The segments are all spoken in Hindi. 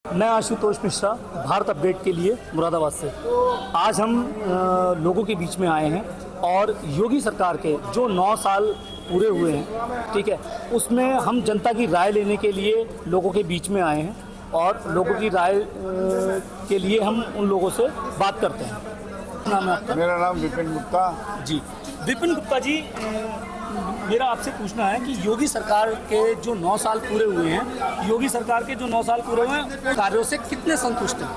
मैं आशुतोष मिश्रा, भारत अपडेट के लिए मुरादाबाद से। आज हम लोगों के बीच में आए हैं और योगी सरकार के जो 9 साल पूरे हुए हैं, ठीक है, उसमें हम जनता की राय लेने के लिए लोगों के बीच में आए हैं और लोगों की राय के लिए हम उन लोगों से बात करते हैं। नाम है आपका? मेरा नाम विपिन गुप्ता। जी, विपिन गुप्ता जी, मेरा आपसे पूछना है कि योगी सरकार के जो 9 साल पूरे हुए हैं, योगी सरकार के जो 9 साल पूरे हुए हैं, कार्यों से कितने संतुष्ट हैं?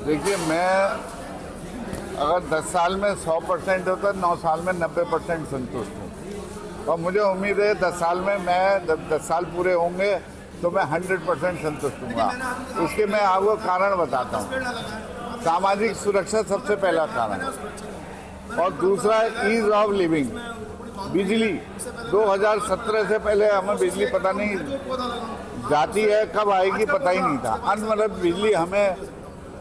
देखिए, मैं अगर 10 साल में 100% होता, 9 साल में 90% संतुष्ट हूँ। और मुझे उम्मीद है 10 साल में मैं 10 साल पूरे होंगे तो मैं 100% संतुष्ट हूँगा। उसके मैं आपको कारण बताता हूँ। सामाजिक सुरक्षा सबसे पहला कारण है और दूसरा ईज ऑफ लिविंग। बिजली 2017 से पहले हमें बिजली पता नहीं जाती है, कब आएगी पता ही नहीं था। अनवरत बिजली हमें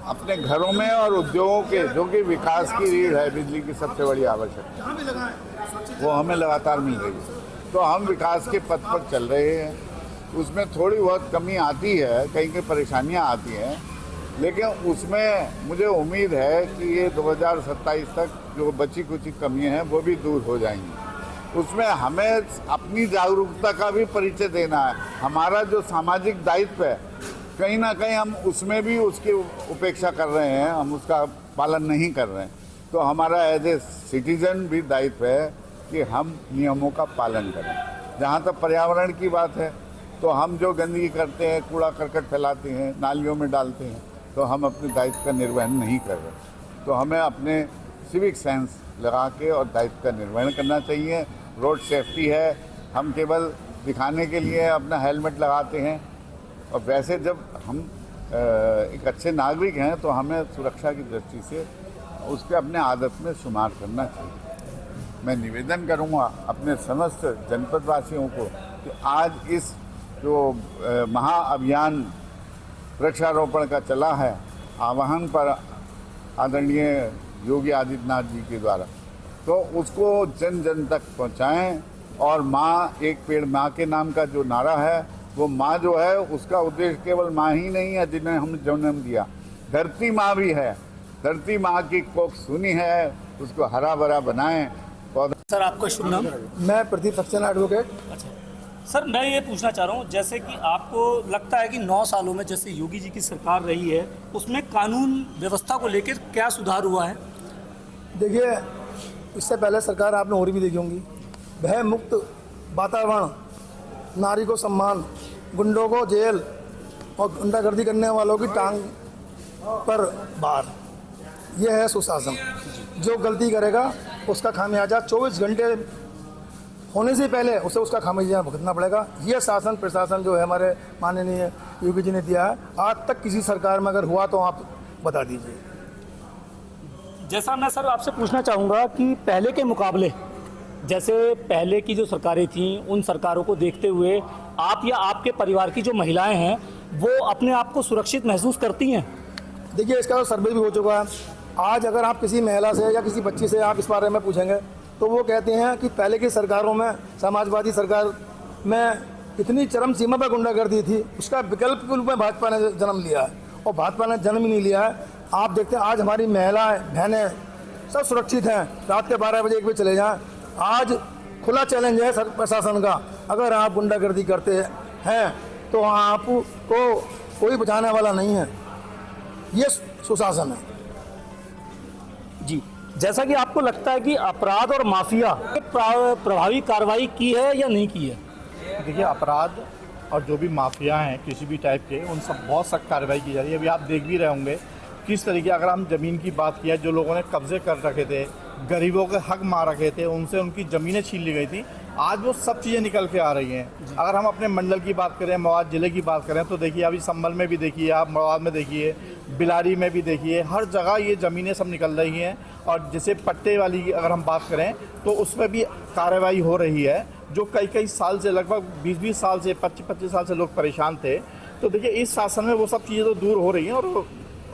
अपने घरों में और उद्योगों के, जो कि विकास की रीढ़ है बिजली की सबसे बड़ी आवश्यकता, वो हमें लगातार मिल रही है। तो हम विकास के पथ पर चल रहे हैं। उसमें थोड़ी बहुत कमी आती है, कहीं कहीं परेशानियां आती हैं, लेकिन उसमें मुझे उम्मीद है कि ये 2027 तक जो बची कुछ कमियां हैं वो भी दूर हो जाएंगी। उसमें हमें अपनी जागरूकता का भी परिचय देना है। हमारा जो सामाजिक दायित्व है, कहीं ना कहीं हम उसमें भी उसकी उपेक्षा कर रहे हैं, हम उसका पालन नहीं कर रहे हैं। तो हमारा एज ए सिटीजन भी दायित्व है कि हम नियमों का पालन करें। जहाँ तक पर्यावरण की बात है, तो हम जो गंदगी करते हैं, कूड़ा करकट फैलाते हैं, नालियों में डालते हैं, तो हम अपने दायित्व का निर्वहन नहीं कर रहे। तो हमें अपने सिविक सेंस लगा के और दायित्व का निर्वहन करना चाहिए। रोड सेफ्टी है, हम केवल दिखाने के लिए अपना हेलमेट लगाते हैं, और वैसे जब हम एक अच्छे नागरिक हैं तो हमें सुरक्षा की दृष्टि से उसके अपने आदत में शुमार करना चाहिए। मैं निवेदन करूंगा अपने समस्त जनपदवासियों को कि आज इस जो महाअभियान वृक्षारोपण का चला है, आह्वान पर आदरणीय योगी आदित्यनाथ जी के द्वारा, तो उसको जन जन तक पहुंचाएं। और माँ एक पेड़ माँ के नाम का जो नारा है, वो माँ जो है उसका उद्देश्य केवल माँ ही नहीं है जिन्हें हम जन्म दिया, धरती माँ भी है। धरती माँ की कोख सुनी है, उसको हरा भरा बनाएं। सर, आपका शुभ नाम? मैं प्रदीप सक्सेना एडवोकेट। अच्छा सर, मैं ये पूछना चाह रहा हूँ, जैसे कि आपको लगता है कि 9 सालों में जैसे योगी जी की सरकार रही है, उसमें कानून व्यवस्था को लेकर क्या सुधार हुआ है? देखिए, इससे पहले सरकार आपने और भी देखी होंगी, भय मुक्त वातावरण, नारी को सम्मान, गुंडों को जेल और गुंडागर्दी करने वालों की टांग पर बार। यह है सुशासन। जो गलती करेगा उसका खामियाजा 24 घंटे होने से पहले उसे उसका खामियाजा भुगतना पड़ेगा। यह शासन प्रशासन जो है हमारे माननीय योगी जी ने दिया है। आज तक किसी सरकार में अगर हुआ तो आप बता दीजिए। जैसा मैं सर आपसे पूछना चाहूँगा कि पहले के मुकाबले, जैसे पहले की जो सरकारें थीं, उन सरकारों को देखते हुए आप या आपके परिवार की जो महिलाएं हैं, वो अपने आप को सुरक्षित महसूस करती हैं? देखिए, इसका तो सर्वे भी हो चुका है। आज अगर आप किसी महिला से या किसी बच्ची से आप इस बारे में पूछेंगे तो वो कहते हैं कि पहले की सरकारों में, समाजवादी सरकार में इतनी चरम सीमा पर गुंडागर्दी थी, उसका विकल्प के रूप में भाजपा ने जन्म लिया है। और भाजपा ने जन्म ही नहीं लिया है। आप देखते हैं आज हमारी महिलाएं, बहनें सब सुरक्षित हैं। रात के 12 बजे 1 बजे चले जाएं। आज खुला चैलेंज है सर प्रशासन का, अगर आप गुंडागर्दी करते हैं तो आपको कोई बचाने वाला नहीं है। ये सुशासन है जी। जैसा कि आपको लगता है कि अपराध और माफिया प्रभावी कार्रवाई की है या नहीं की है? देखिए, अपराध और जो भी माफिया हैं किसी भी टाइप के, उन सब बहुत सख्त कार्रवाई की जा रही है। अभी आप देख भी रहे होंगे किस तरीके, अगर हम ज़मीन की बात किया, जो लोगों ने कब्जे कर रखे थे, गरीबों के हक मार रखे थे, उनसे उनकी ज़मीनें छीन ली गई थी, आज वो सब चीज़ें निकल के आ रही हैं। अगर हम अपने मंडल की बात करें, मवाद ज़िले की बात करें, तो देखिए अभी संभल में भी देखिए, आप मवाद में देखिए, बिलारी में भी देखिए, हर जगह ये ज़मीनें सब निकल रही हैं। और जैसे पट्टे वाली की अगर हम बात करें तो उसमें भी कार्रवाई हो रही है, जो कई साल से, लगभग 20 साल से, 25 साल से लोग परेशान थे। तो देखिए, इस शासन में वो सब चीज़ें तो दूर हो रही हैं और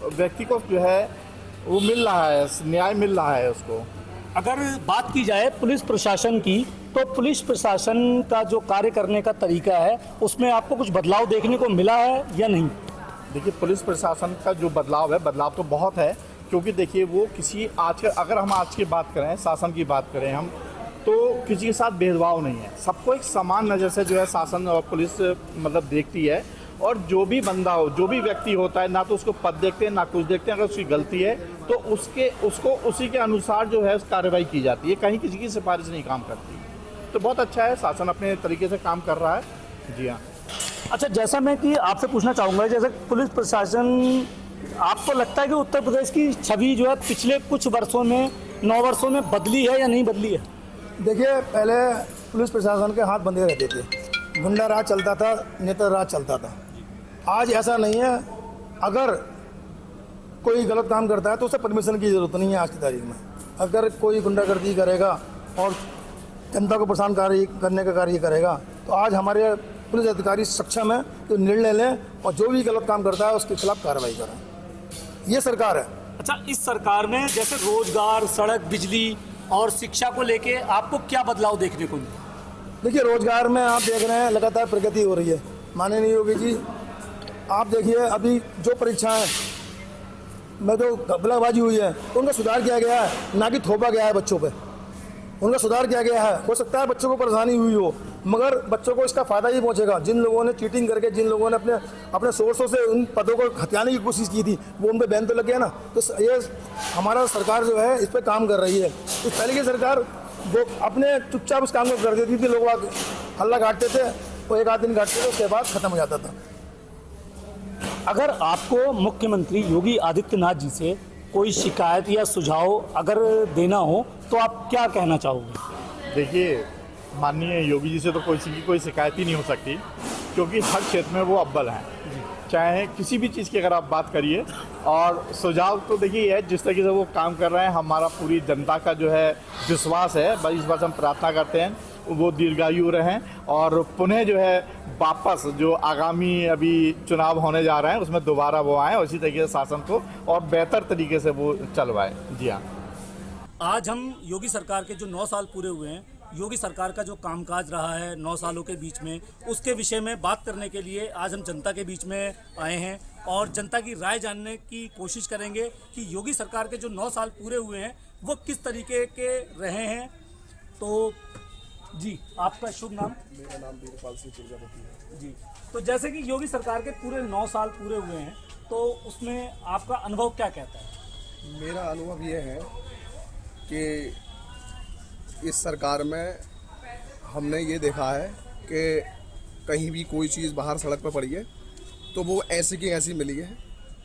व्यक्ति को जो है वो मिल रहा है, न्याय मिल रहा है उसको। अगर बात की जाए पुलिस प्रशासन की, तो पुलिस प्रशासन का जो कार्य करने का तरीका है, उसमें आपको कुछ बदलाव देखने को मिला है या नहीं? देखिए पुलिस प्रशासन का जो बदलाव तो बहुत है, क्योंकि देखिए वो अगर हम आज की बात करें, शासन की बात करें हम, तो किसी के साथ भेदभाव नहीं है। सबको एक समान नज़र से जो है शासन और पुलिस मतलब देखती है, और जो भी बंदा हो, जो भी व्यक्ति होता है, ना तो उसको पद देखते हैं ना कुछ देखते हैं। अगर उसकी गलती है तो उसको उसी के अनुसार जो है कार्रवाई की जाती है, कहीं किसी की सिफारिश नहीं काम करती। तो बहुत अच्छा है, शासन अपने तरीके से काम कर रहा है। जी हाँ। अच्छा, जैसा मैं कि आपसे पूछना चाहूँगा, जैसे पुलिस प्रशासन, आपको लगता है कि उत्तर प्रदेश की छवि जो है पिछले कुछ वर्षों में, 9 वर्षों में बदली है या नहीं बदली है? देखिए, पहले पुलिस प्रशासन के हाथ बंधे रहते थे, गुंडा राज चलता था, नेता राज चलता था। आज ऐसा नहीं है। अगर कोई गलत काम करता है तो उसे परमिशन की ज़रूरत नहीं है आज की तारीख में। अगर कोई गुंडागर्दी करेगा और जनता को परेशान करने का कार्य करेगा, तो आज हमारे पुलिस अधिकारी सक्षम है कि निर्णय लें और जो भी गलत काम करता है उसके खिलाफ कार्रवाई करें। ये सरकार है। अच्छा, इस सरकार में जैसे रोजगार, सड़क, बिजली और शिक्षा को लेके आपको क्या बदलाव देखने को मिला? देखिए, रोजगार में आप देख रहे हैं लगातार प्रगति हो रही है। माननीय योगी जी, आप देखिए अभी जो परीक्षाएं में जो घपलाबाजी हुई है तो उनका सुधार किया गया है, ना कि थोपा गया है बच्चों पे। उनका सुधार किया गया है। हो सकता है बच्चों को परेशानी हुई हो, मगर बच्चों को इसका फ़ायदा ही पहुंचेगा। जिन लोगों ने चीटिंग करके, जिन लोगों ने अपने सोर्सों से उन पदों को हथियाने की कोशिश की थी, वो उन पर बैन तो लग गया ना। तो ये हमारा सरकार जो है इस पर काम कर रही है। इस पहले की सरकार वो अपने चुपचाप उस काम को कर देती थी, लोग हल्ला काटते थे, वो एक आध दिन काटते थे, उसके बाद ख़त्म हो जाता था। अगर आपको मुख्यमंत्री योगी आदित्यनाथ जी से कोई शिकायत या सुझाव अगर देना हो तो आप क्या कहना चाहोगे? देखिए, माननीय योगी जी से तो कोई शिकायत ही नहीं हो सकती, क्योंकि हर क्षेत्र में वो अव्वल हैं। चाहे किसी भी चीज़ की अगर आप बात करिए, और सुझाव तो देखिए जिस तरीके से वो काम कर रहे हैं, हमारा पूरी जनता का जो है विश्वास है। बस इस बात हम प्रार्थना करते हैं वो दीर्घायु रहें, और पुनः जो है वापस जो आगामी अभी चुनाव होने जा रहे हैं उसमें दोबारा वो आएँ, और इसी तरीके से शासन को और बेहतर तरीके से वो चलवाएं। जी हाँ। आज हम योगी सरकार के जो 9 साल पूरे हुए हैं, योगी सरकार का जो कामकाज रहा है 9 सालों के बीच में, उसके विषय में बात करने के लिए आज हम जनता के बीच में आए हैं और जनता की राय जानने की कोशिश करेंगे कि योगी सरकार के जो 9 साल पूरे हुए हैं वो किस तरीके के रहे हैं। तो जी, आपका शुभ नाम? मेरा नाम वीरपाल सिंह प्रजापति है। जी, तो जैसे कि योगी सरकार के पूरे 9 साल पूरे हुए हैं, तो उसमें आपका अनुभव क्या कहता है? मेरा अनुभव ये है कि इस सरकार में हमने ये देखा है कि कहीं भी कोई चीज़ बाहर सड़क पर पड़ी है तो वो ऐसी की ऐसी मिली है,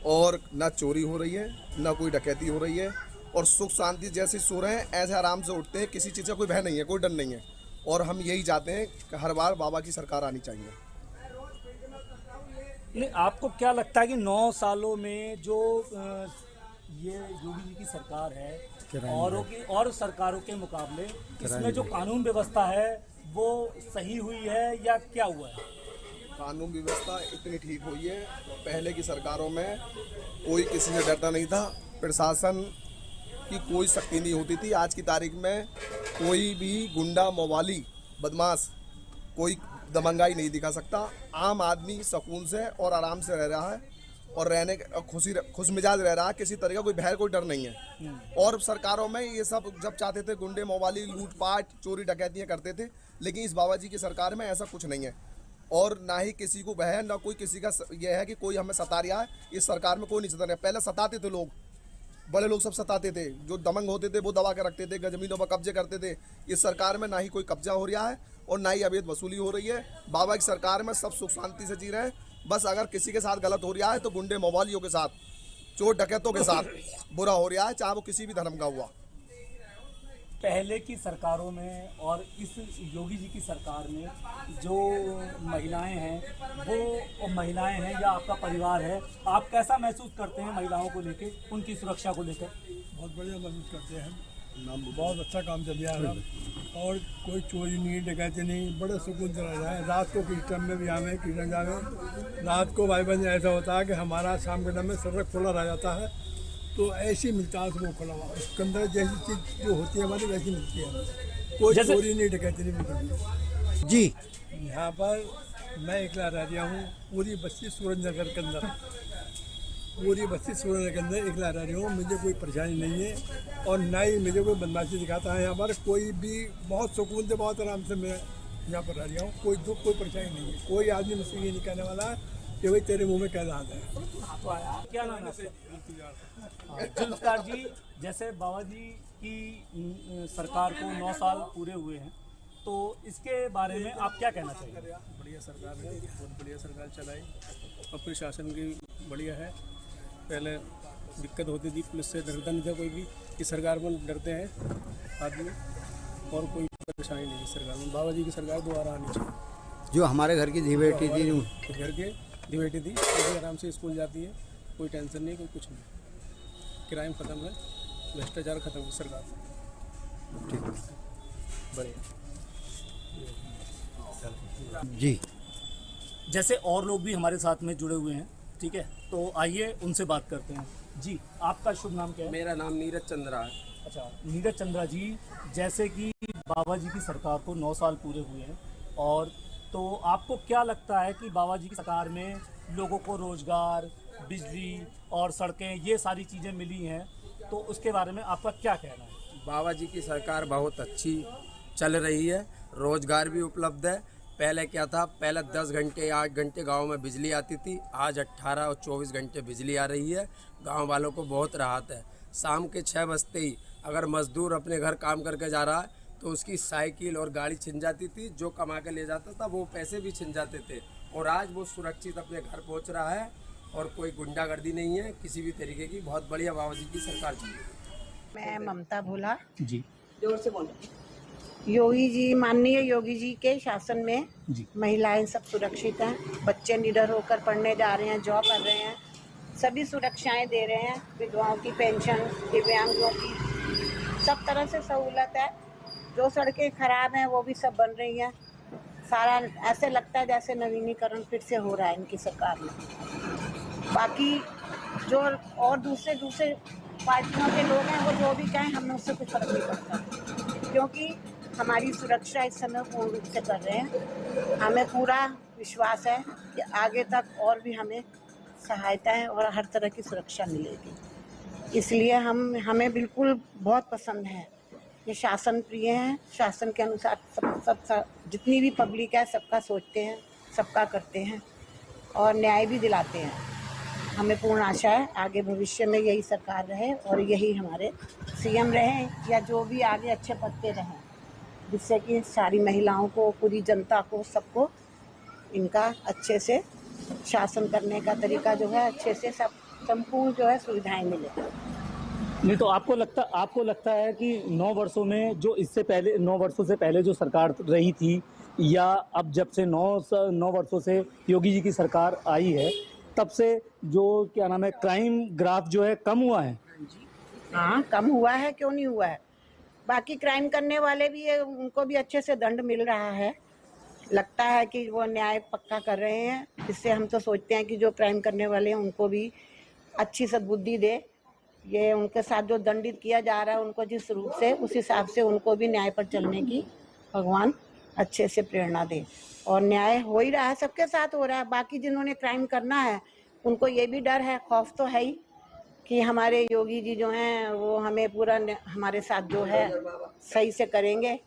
और ना चोरी हो रही है, ना कोई डकैती हो रही है, और सुख शांति जैसे सो रहे हैं ऐसे आराम से उठते हैं। किसी चीज़ का कोई भय नहीं है, कोई डर नहीं है, और हम यही चाहते हैं कि हर बार बाबा की सरकार आनी चाहिए। नहीं, आपको क्या लगता है कि 9 सालों में जो ये योगी जी की सरकार है और सरकारों के मुकाबले इसमें जो कानून व्यवस्था है वो सही हुई है या क्या हुआ है? कानून व्यवस्था इतनी ठीक हुई है। पहले की सरकारों में कोई किसी से डरता नहीं था, प्रशासन की कोई शक्ति नहीं होती थी। आज की तारीख में कोई भी गुंडा, मवाली, बदमाश कोई दबंगाई नहीं दिखा सकता। आम आदमी सुकून से और आराम से रह रहा है, और रहने खुश मिजाज रह रहा है। किसी तरह का कोई भय, कोई डर नहीं है। और सरकारों में ये सब जब चाहते थे गुंडे, मवाली लूटपाट, चोरी डकैतियाँ करते थे, लेकिन इस बाबा जी की सरकार में ऐसा कुछ नहीं है, और ना ही किसी को भय है, ना कोई किसी का यह है कि कोई हमें सता रहा है। इस सरकार में कोई नहीं सता रहा। पहले सताते थे लोग, बड़े लोग सब सताते थे, जो दमंग होते थे वो दबा के रखते थे, जमीनों पर कब्जे करते थे। इस सरकार में ना ही कोई कब्जा हो रहा है और ना ही अवैध वसूली हो रही है। बाबा की सरकार में सब सुख शांति से जी रहे हैं। बस अगर किसी के साथ गलत हो रहा है तो गुंडे, मवालियों के साथ, चोर डकैतों के साथ बुरा हो रहा है, चाहे वो किसी भी धर्म का हुआ। पहले की सरकारों में और इस योगी जी की सरकार में जो महिलाएं हैं वो महिलाएं हैं या आपका परिवार है, आप कैसा महसूस करते हैं महिलाओं को लेके, उनकी सुरक्षा को लेकर? बहुत बढ़िया महसूस करते हैं। बहुत अच्छा काम चल रहा है, और कोई चोरी नहीं, डकैती नहीं, बड़े सुकून से रह रहा है। रात को किस टाइम में भी आवे, किरण जावे, रात को भाई बहन ऐसा होता है कि हमारा शाम के टाइम में सड़क खुला रह जाता है, तो ऐसी मिलता है वो खुला हुआ। उसके अंदर जैसी चीज़ जो होती है हमारी वैसी मिलती है। कोई चोरी नहीं, डकैती नहीं मिलती जी। यहाँ पर मैं अकेला रह रहा हूँ, पूरी बस्ती सूरज नगर के अंदर। पूरी बस्ती सोने के अंदर इकला रह रही हूँ, मुझे कोई परेशानी नहीं है और ना ही मुझे कोई बदमाशी दिखाता है। यहाँ पर कोई भी बहुत सुकून से बहुत आराम से मैं यहाँ पर रह रहा हूँ, कोई दुख कोई परेशानी नहीं है। कोई आदमी मुझसे ये नहीं कहने वाला कि भाई तेरे मुंह में क्या दांत है। क्या नाम है आपका? जुल्फकार जी, जैसे बाबा जी की सरकार को 9 साल पूरे हुए हैं, तो इसके बारे में आप क्या कहना चाहिए? बढ़िया सरकार है, बहुत बढ़िया सरकार चलाई और प्रशासन की बढ़िया है। पहले दिक्कत होती थी, पुलिस से डरता नहीं था कोई भी, इस सरकार में डरते हैं आदमी और कोई परेशानी नहीं है सरकार में। बाबा जी की सरकार दोबारा आनी चाहिए। जो हमारे घर की धी बेटी थी, घर के धी बेटी थी, वो भी आराम से स्कूल जाती है, कोई टेंशन नहीं, कोई कुछ नहीं। क्राइम ख़त्म है, भ्रष्टाचार ख़त्म है सरकार में। ठीक बढ़िया जी। जैसे और लोग भी हमारे साथ में जुड़े हुए हैं, ठीक है, तो आइए उनसे बात करते हैं। जी, आपका शुभ नाम क्या है? मेरा नाम नीरज चंद्रा है। अच्छा, नीरज चंद्रा जी, जैसे कि बाबा जी की सरकार को 9 साल पूरे हुए हैं, और तो आपको क्या लगता है कि बाबा जी की सरकार में लोगों को रोजगार, बिजली और सड़कें, ये सारी चीज़ें मिली हैं, तो उसके बारे में आपका क्या कहना है? बाबा जी की सरकार बहुत अच्छी चल रही है, रोजगार भी उपलब्ध है। पहले क्या था, पहले 10 घंटे या 8 घंटे गांव में बिजली आती थी, आज 18 और 24 घंटे बिजली आ रही है। गांव वालों को बहुत राहत है। शाम के 6 बजते ही अगर मजदूर अपने घर काम करके जा रहा है तो उसकी साइकिल और गाड़ी छिन जाती थी, जो कमा के ले जाता था वो पैसे भी छिन जाते थे, और आज वो सुरक्षित अपने घर पहुंच रहा है और कोई गुंडागर्दी नहीं है किसी भी तरीके की। बहुत बढ़िया बाबा जी की सरकार चल रही है। मैं ममता भोला, जी, जोर से बोलो। योगी जी, माननीय योगी जी के शासन में जी, महिलाएं सब सुरक्षित हैं, बच्चे निडर होकर पढ़ने जा रहे हैं, जॉब कर रहे हैं, सभी सुरक्षाएं दे रहे हैं। विधवाओं की पेंशन, दिव्यांगों की सब तरह से सहूलत है। जो सड़कें खराब हैं वो भी सब बन रही हैं। सारा ऐसे लगता है जैसे नवीनीकरण फिर से हो रहा है इनकी सरकार में। बाकी जो और दूसरे पार्टियों के लोग हैं वो जो भी कहें, हमें उससे कुछ फर्क नहीं पड़ता, क्योंकि हमारी सुरक्षा इस समय पूर्ण रूप से कर रहे हैं। हमें पूरा विश्वास है कि आगे तक और भी हमें सहायताएं और हर तरह की सुरक्षा मिलेगी। इसलिए हमें बिल्कुल बहुत पसंद है। ये शासन प्रिय हैं, शासन के अनुसार सब जितनी भी पब्लिक है सबका सोचते हैं, सबका करते हैं और न्याय भी दिलाते हैं। हमें पूर्ण आशा है आगे भविष्य में यही सरकार रहे और यही हमारे सीएम रहें या जो भी आगे अच्छे पद पे रहें, जिससे कि सारी महिलाओं को, पूरी जनता को, सबको इनका अच्छे से शासन करने का तरीका जो है अच्छे से सब संपूर्ण जो है सुविधाएं मिले। नहीं तो आपको लगता है कि 9 वर्षों में जो इससे पहले 9 वर्षों से पहले जो सरकार रही थी, या अब जब से 9 वर्षों से योगी जी की सरकार आई है, तब से जो क्या नाम है क्राइम ग्राफ जो है कम हुआ है? हाँ, कम हुआ है, क्यों नहीं हुआ है। बाकी क्राइम करने वाले भी है, उनको भी अच्छे से दंड मिल रहा है। लगता है कि वो न्याय पक्का कर रहे हैं, इससे हम तो सोचते हैं कि जो क्राइम करने वाले हैं उनको भी अच्छी सद्बुद्धि दे। ये उनके साथ जो दंडित किया जा रहा है उनको जिस रूप से, उस हिसाब से उनको भी न्याय पर चलने की भगवान अच्छे से प्रेरणा दे। और न्याय हो ही रहा है, सबके साथ हो रहा है। बाकी जिन्होंने क्राइम करना है उनको ये भी डर है, खौफ तो है ही कि हमारे योगी जी जो हैं वो हमें पूरा हमारे साथ जो है सही से करेंगे।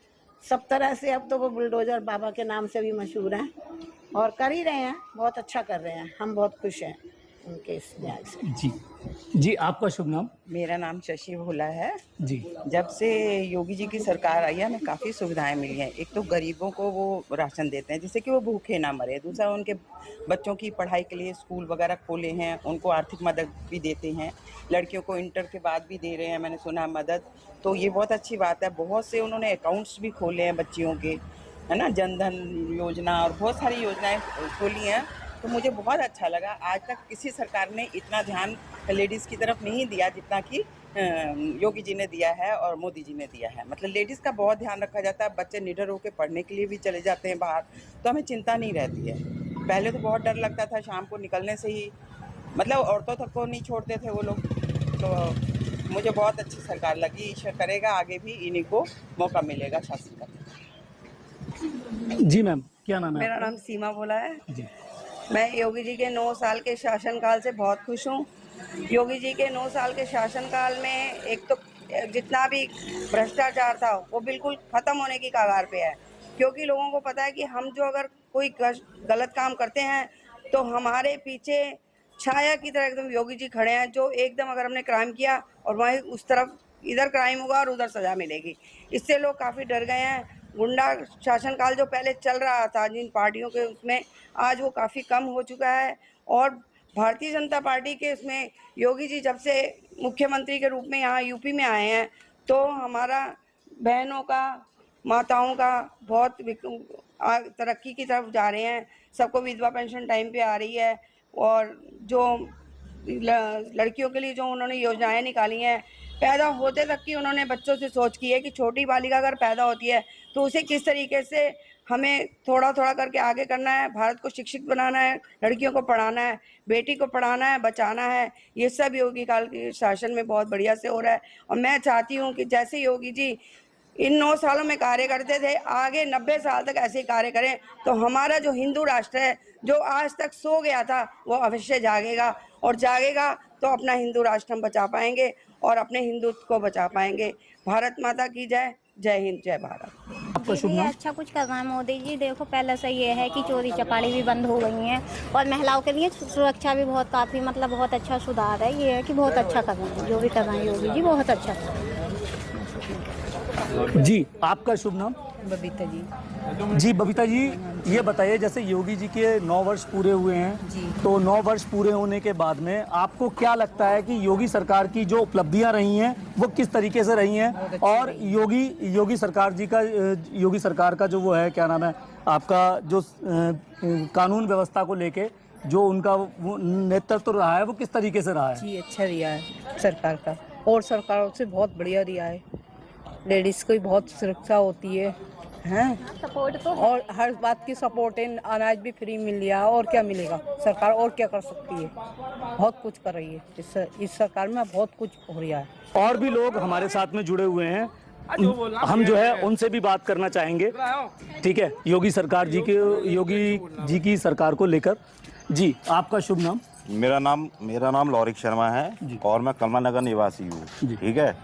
सब तरह से अब तो वो बुलडोजर बाबा के नाम से भी मशहूर हैं और कर ही रहे हैं, बहुत अच्छा कर रहे हैं। हम बहुत खुश हैं उनके इस न्याय से। जी, आपका शुभ नाम? मेरा नाम शशि भोला है। जी, जब से योगी जी की सरकार आई है हमें काफ़ी सुविधाएं मिली हैं। एक तो गरीबों को वो राशन देते हैं जिससे कि वो भूखे ना मरे। दूसरा, उनके बच्चों की पढ़ाई के लिए स्कूल वगैरह खोले हैं, उनको आर्थिक मदद भी देते हैं। लड़कियों को इंटर के बाद भी दे रहे हैं, मैंने सुना मदद, तो ये बहुत अच्छी बात है। बहुत से उन्होंने अकाउंट्स भी खोले हैं बच्चियों के, है ना, जनधन योजना और बहुत सारी योजनाएँ खोली हैं। तो मुझे बहुत अच्छा लगा। आज तक किसी सरकार ने इतना ध्यान लेडीज़ की तरफ नहीं दिया जितना कि योगी जी ने दिया है और मोदी जी ने दिया है। मतलब लेडीज़ का बहुत ध्यान रखा जाता है। बच्चे निडर होकर पढ़ने के लिए भी चले जाते हैं बाहर, तो हमें चिंता नहीं रहती है। पहले तो बहुत डर लगता था, शाम को निकलने से ही मतलब औरतों तक को नहीं छोड़ते थे वो लोग। तो मुझे बहुत अच्छी सरकार लगी। ईश्वर करेगा आगे भी इन्हीं को मौका मिलेगा शासन करने। जी मैम, क्या नाम है? मेरा नाम सीमा भोला है। जी, मैं योगी जी के 9 साल के शासनकाल से बहुत खुश हूँ। योगी जी के 9 साल के शासनकाल में एक तो जितना भी भ्रष्टाचार था वो बिल्कुल खत्म होने की कगार पे है, क्योंकि लोगों को पता है कि हम जो अगर कोई गलत काम करते हैं तो हमारे पीछे छाया की तरह एकदम योगी जी खड़े हैं, जो एकदम अगर हमने क्राइम किया और वहीं उस तरफ इधर क्राइम होगा और उधर सजा मिलेगी। इससे लोग काफ़ी डर गए हैं। गुंडा शासनकाल जो पहले चल रहा था जिन पार्टियों के, उसमें आज वो काफ़ी कम हो चुका है। और भारतीय जनता पार्टी के उसमें योगी जी जब से मुख्यमंत्री के रूप में यहाँ यूपी में आए हैं तो हमारा बहनों का, माताओं का बहुत तरक्की की तरफ जा रहे हैं। सबको विधवा पेंशन टाइम पे आ रही है, और जो लड़कियों के लिए जो उन्होंने योजनाएं निकाली हैं, पैदा होते तक की उन्होंने बच्चों से सोच की है कि छोटी बालिका अगर पैदा होती है तो उसे किस तरीके से हमें थोड़ा थोड़ा करके आगे करना है, भारत को शिक्षित बनाना है, लड़कियों को पढ़ाना है, बेटी को पढ़ाना है, बचाना है। ये सब योगी काल के शासन में बहुत बढ़िया से हो रहा है। और मैं चाहती हूँ कि जैसे योगी जी इन 9 सालों में कार्य करते थे, आगे 90 साल तक ऐसे ही कार्य करें तो हमारा जो हिंदू राष्ट्र है, जो आज तक सो गया था, वो अवश्य जागेगा, और जागेगा तो अपना हिंदू राष्ट्र हम बचा पाएंगे और अपने हिंदुत्व को बचा पाएंगे। भारत माता की जय। जय हिंद, जय भारत। आपका शुभ नाम? अच्छा कुछ कर रहा है मोदी जी। देखो पहले से ये है कि चोरी चपाड़ी भी बंद हो गई हैं और महिलाओं के लिए सुरक्षा भी बहुत काफ़ी मतलब बहुत अच्छा सुधार है। ये है कि बहुत अच्छा कर रहे हैं, जो भी कर रहे हैं योगी जी बहुत अच्छा कर रहे हैं। जी, आपका शुभ नाम? बबीता जी। जी बबीता जी, ये बताइए जैसे योगी जी के 9 वर्ष पूरे हुए हैं जी। तो 9 वर्ष पूरे होने के बाद में आपको क्या लगता है कि योगी सरकार की जो उपलब्धियां रही हैं वो किस तरीके से रही हैं, और योगी सरकार का जो वो है क्या नाम है आपका, जो कानून व्यवस्था को लेके जो उनका वो नेतृत्व रहा है वो किस तरीके से रहा है? जी अच्छा रिया है सरकार का, और सरकारों से बहुत बढ़िया रिया है। लेडीज़ को भी बहुत सुरक्षा होती है हैं, सपोर्ट तो और हर बात की सपोर्ट है। अनाज भी फ्री मिल रहा, और क्या मिलेगा? सरकार और क्या कर सकती है? बहुत कुछ कर रही है इस सरकार में, बहुत कुछ हो रहा है। और भी लोग हमारे साथ में जुड़े हुए हैं, हम जो है उनसे भी बात करना चाहेंगे। ठीक है, योगी जी की सरकार को लेकर। जी, आपका शुभ नाम? मेरा नाम लौरिक शर्मा है और मैं कलमा नगर निवासी हूँ। ठीक है,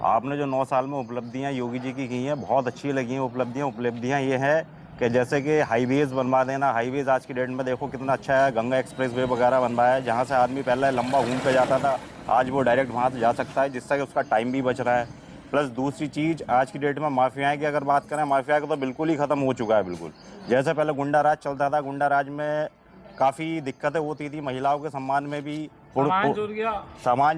आपने जो 9 साल में उपलब्धियां योगी जी की हैं बहुत अच्छी लगी हैं। उपलब्धियां ये है कि जैसे कि हाईवेज़ बनवा देना। हाईवेज़ आज की डेट में देखो कितना अच्छा है, गंगा एक्सप्रेसवे वगैरह बनवाया है, जहाँ से आदमी पहले लंबा घूम के जाता था, आज वो डायरेक्ट वहाँ से जा सकता है, जिससे कि उसका टाइम भी बच रहा है। प्लस दूसरी चीज़, आज की डेट में माफियाएँ की अगर बात करें, माफिया का तो बिल्कुल ही ख़त्म हो चुका है। बिल्कुल जैसे पहले गुंडा राज चलता था, गुंडा राज में काफ़ी दिक्कतें होती थी, महिलाओं के सम्मान में भी सामान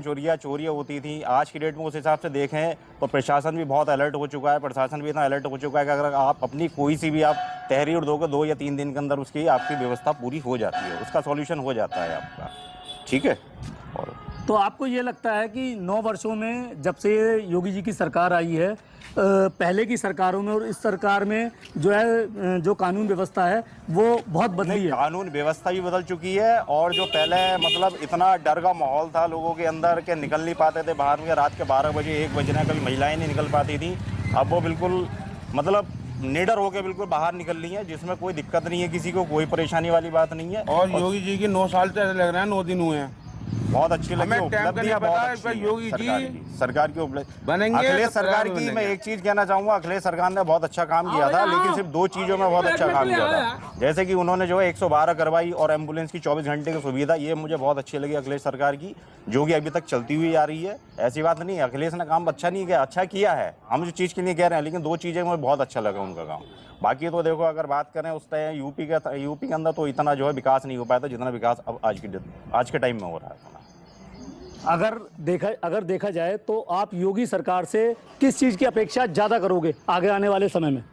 चोरियाँ होती थी। आज की डेट में उस हिसाब से देखें तो प्रशासन भी बहुत अलर्ट हो चुका है। प्रशासन भी इतना अलर्ट हो चुका है कि अगर आप अपनी कोई सी भी आप तहरीर दोगे 2 या 3 दिन के अंदर उसकी आपकी व्यवस्था पूरी हो जाती है, उसका सॉल्यूशन हो जाता है आपका। ठीक है, और तो आपको ये लगता है कि 9 वर्षों में जब से योगी जी की सरकार आई है, पहले की सरकारों में और इस सरकार में जो है जो कानून व्यवस्था है वो बहुत बदली है? कानून व्यवस्था भी बदल चुकी है, और जो पहले मतलब इतना डर का माहौल था लोगों के अंदर के निकल नहीं पाते थे बाहर में, रात के 12 बजे 1 बजे कभी महिलाएं नहीं निकल पाती थी, अब वो बिल्कुल मतलब निडर होकर बिल्कुल बाहर निकल रही है, जिसमें कोई दिक्कत नहीं है, किसी को कोई परेशानी वाली बात नहीं है। और योगी जी की 9 साल से लग रहा है 9 दिन हुए हैं, बहुत अच्छी लगी उपलब्धियां, योगी जी सरकार की उपलब्धि बनेंगे। अखिलेश सरकार की मैं एक चीज कहना चाहूंगा, अखिलेश सरकार ने बहुत अच्छा काम किया था, लेकिन सिर्फ 2 चीजों में बहुत अच्छा काम किया था। जैसे कि उन्होंने जो है 112 करवाई और एम्बुलेंस की 24 घंटे की सुविधा, ये मुझे बहुत अच्छी लगी अखिलेश सरकार की, जो कि अभी तक चलती हुई आ रही है। ऐसी बात नहीं है अखिलेश ने काम अच्छा नहीं किया, अच्छा किया है, हम जो चीज़ के लिए कह रहे हैं, लेकिन 2 चीज़ें मुझे बहुत अच्छा लगा उनका काम। बाकी तो देखो अगर बात करें उस टाइम यूपी के अंदर तो इतना जो है विकास नहीं हो पाया था जितना विकास अब आज के टाइम में हो रहा है। अगर देखा जाए तो आप योगी सरकार से किस चीज़ की अपेक्षा ज़्यादा करोगे आगे आने वाले समय में?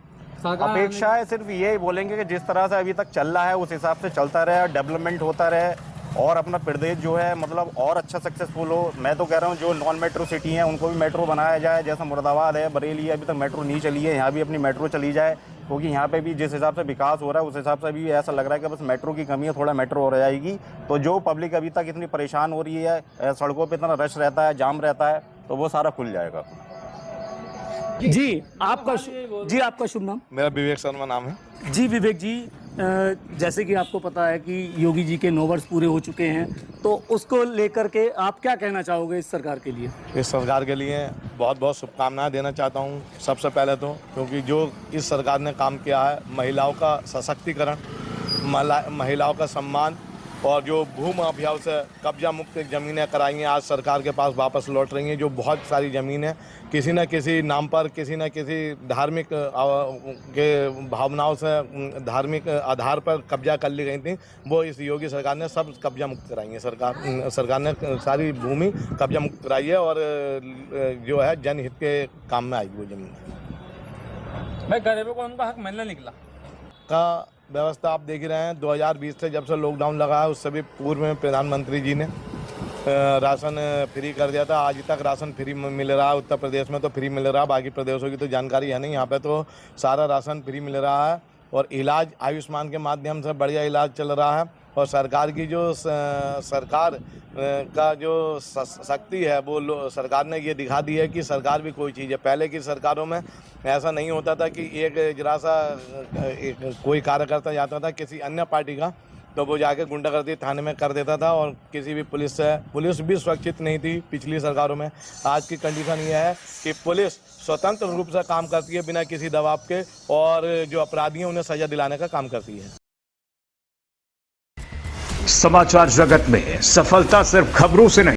अपेक्षा है सिर्फ यही बोलेंगे कि जिस तरह से अभी तक चल रहा है उस हिसाब से चलता रहे, डेवलपमेंट होता रहे, और अपना प्रदेश जो है मतलब और अच्छा सक्सेसफुल हो। मैं तो कह रहा हूँ जो नॉन मेट्रो सिटी हैं उनको भी मेट्रो बनाया जाए, जैसा मुरादाबाद है, बरेली है, अभी तक मेट्रो नहीं चली है, यहाँ भी अपनी मेट्रो चली जाए, क्योंकि यहाँ पे भी जिस हिसाब से विकास हो रहा है उस हिसाब से भी ऐसा लग रहा है कि बस मेट्रो की कमी है, थोड़ा मेट्रो हो जाएगी तो जो पब्लिक अभी तक इतनी परेशान हो रही है, सड़कों पे इतना रश रहता है, जाम रहता है, तो वो सारा खुल जाएगा। जी आपका शुभ नाम? मेरा विवेक शर्मा नाम है। जी विवेक जी, जैसे कि आपको पता है कि योगी जी के 9 वर्ष पूरे हो चुके हैं, तो उसको लेकर के आप क्या कहना चाहोगे इस सरकार के लिए? इस सरकार के लिए बहुत बहुत शुभकामनाएं देना चाहता हूं सबसे पहले तो, क्योंकि जो इस सरकार ने काम किया है, महिलाओं का सशक्तिकरण, महिलाओं का सम्मान, और जो भू माफियाओं से कब्जा मुक्त ज़मीनें कराई हैं आज सरकार के पास वापस लौट रही हैं। जो बहुत सारी ज़मीनें किसी न किसी नाम पर, किसी न किसी धार्मिक के भावनाओं से, धार्मिक आधार पर कब्जा कर ली गई थी, वो इस योगी सरकार ने सब कब्जा मुक्त कराई है। सरकार ने सारी भूमि कब्जा मुक्त कराई है और जो है जनहित के काम में आई वो ज़मीन। भाई गरीबों को उनका हक मिलने निकला का व्यवस्था आप देख ही रहे हैं। 2020 से जब से लॉकडाउन लगा है, उससे भी पूर्व में प्रधानमंत्री जी ने राशन फ्री कर दिया था। आज तक राशन फ्री मिल रहा है। उत्तर प्रदेश में तो फ्री मिल रहा है, बाकी प्रदेशों की तो जानकारी है नहीं। यहाँ पे तो सारा राशन फ्री मिल रहा है और इलाज आयुष्मान के माध्यम से बढ़िया इलाज चल रहा है। और सरकार की जो सरकार का जो शक्ति है, वो सरकार ने ये दिखा दी है कि सरकार भी कोई चीज़ है। पहले की सरकारों में ऐसा नहीं होता था कि एक जरा सा कोई कार्यकर्ता जाता था किसी अन्य पार्टी का, तो वो जाके गुंडागर्दी थाने में कर देता था और किसी भी पुलिस भी सुरक्षित नहीं थी पिछली सरकारों में। आज की कंडीशन ये है कि पुलिस स्वतंत्र रूप से काम करती है बिना किसी दबाव के, और जो अपराधी हैं उन्हें सजा दिलाने का काम करती है। समाचार जगत में सफलता सिर्फ खबरों से नहीं